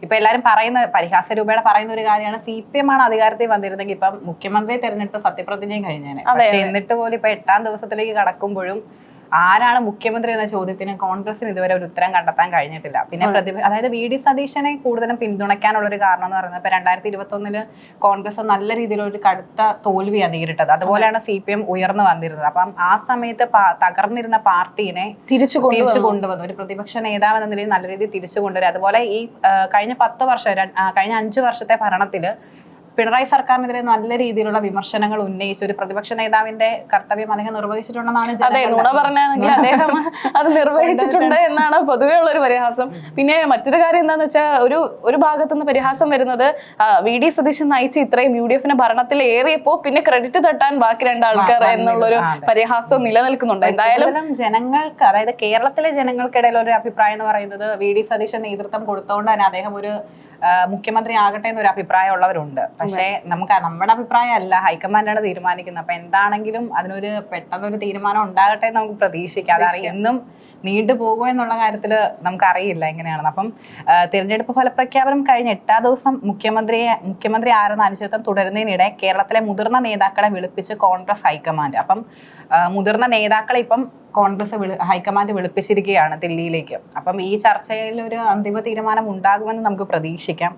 ഇപ്പൊ എല്ലാരും പറയുന്ന പരിഹാസ രൂപയുടെ പറയുന്ന ഒരു കാര്യമാണ് CPM ആണ് അധികാരത്തിൽ വന്നിരുന്നെങ്കിൽ ഇപ്പം മുഖ്യമന്ത്രിയെ തെരഞ്ഞെടുത്ത് സത്യപ്രതിജ്ഞയും കഴിഞ്ഞേനെ. പക്ഷെ എന്നിട്ട് പോലും ഇപ്പൊ 8ാം ദിവസത്തിലേക്ക് കടക്കുമ്പോഴും ആരാണ് മുഖ്യമന്ത്രി എന്ന ചോദ്യത്തിന് കോൺഗ്രസിന് ഇതുവരെ ഒരു ഉത്തരം കണ്ടെത്താൻ കഴിഞ്ഞിട്ടില്ല. പിന്നെ അതായത് VD സതീശനെ കൂടുതലും പിന്തുണയ്ക്കാനുള്ള ഒരു കാരണം എന്ന് പറയുന്നത് ഇപ്പൊ 2021 കോൺഗ്രസ് നല്ല രീതിയിലൊരു കടുത്ത തോൽവിയാണ് നേരിട്ടത്. അതുപോലെയാണ് CPM ഉയർന്നു വന്നിരുന്നത്. അപ്പം ആ സമയത്ത് തകർന്നിരുന്ന പാർട്ടീനെ തിരിച്ചു കൊണ്ടുവന്നു. ഒരു പ്രതിപക്ഷ നേതാവ് എന്ന നിലയിൽ നല്ല രീതിയിൽ തിരിച്ചു കൊണ്ടുവരും. അതുപോലെ ഈ കഴിഞ്ഞ 10 വർഷം കഴിഞ്ഞ 5 വർഷത്തെ ഭരണത്തില് പിണറായി സർക്കാരിനെതിരെ നല്ല രീതിയിലുള്ള വിമർശനങ്ങൾ ഉന്നയിച്ച ഒരു പ്രതിപക്ഷ നേതാവിന്റെ കർത്തവ്യം അദ്ദേഹം നിർവഹിച്ചിട്ടുണ്ടെന്നാണ് അദ്ദേഹം അത് നിർവഹിച്ചിട്ടുണ്ട് എന്നാണ് പൊതുവേ ഉള്ള ഒരു പരിഹാസം. പിന്നെ മറ്റൊരു കാര്യം എന്താന്ന് വെച്ചാൽ ഒരു ഭാഗത്തുനിന്ന് പരിഹാസം വരുന്നത് VD സതീശൻ നയിച്ച് ഇത്രയും UDF ഭരണത്തിൽ ഏറിയപ്പോ പിന്നെ ക്രെഡിറ്റ് തട്ടാൻ ബാക്കി 2 ആൾക്കാർ എന്നുള്ളൊരു പരിഹാസം നിലനിൽക്കുന്നുണ്ട്. എന്തായാലും ജനങ്ങൾക്ക്, അതായത് കേരളത്തിലെ ജനങ്ങൾക്കിടയിൽ ഒരു അഭിപ്രായം എന്ന് പറയുന്നത് VD സതീശൻ നേതൃത്വം കൊടുത്തോണ്ട് തന്നെ അദ്ദേഹം ഒരു മുഖ്യമന്ത്രി ആകട്ടെ എന്നൊരു അഭിപ്രായം ഉള്ളവരുണ്ട്. പക്ഷേ നമ്മുടെ അഭിപ്രായം അല്ല, ഹൈക്കമാൻഡാണ് തീരുമാനിക്കുന്നത്. അപ്പൊ എന്താണെങ്കിലും അതിനൊരു പെട്ടെന്നൊരു തീരുമാനം ഉണ്ടാകട്ടെ എന്ന് നമുക്ക് പ്രതീക്ഷിക്കാം. അത് എന്നും നീണ്ടുപോകുമോ എന്നുള്ള കാര്യത്തില് നമുക്കറിയില്ല എങ്ങനെയാണെന്ന്. അപ്പം തിരഞ്ഞെടുപ്പ് ഫലപ്രഖ്യാപനം കഴിഞ്ഞ് 8ാം ദിവസം മുഖ്യമന്ത്രി ആരെന്ന അനിശ്ചിതത്വം തുടരുന്നതിനിടെ കേരളത്തിലെ മുതിർന്ന നേതാക്കളെ വിളിപ്പിച്ച് കോൺഗ്രസ് ഹൈക്കമാൻഡ്. അപ്പം മുതിർന്ന നേതാക്കളെ ഇപ്പം കോൺഗ്രസ് ഹൈക്കമാൻഡ് വിളിപ്പിച്ചിരിക്കുകയാണ് ദില്ലിയിലേക്ക്. അപ്പം ഈ ചർച്ചയിൽ ഒരു അന്തിമ തീരുമാനം ഉണ്ടാകുമെന്ന് നമുക്ക് പ്രതീക്ഷിക്കാം.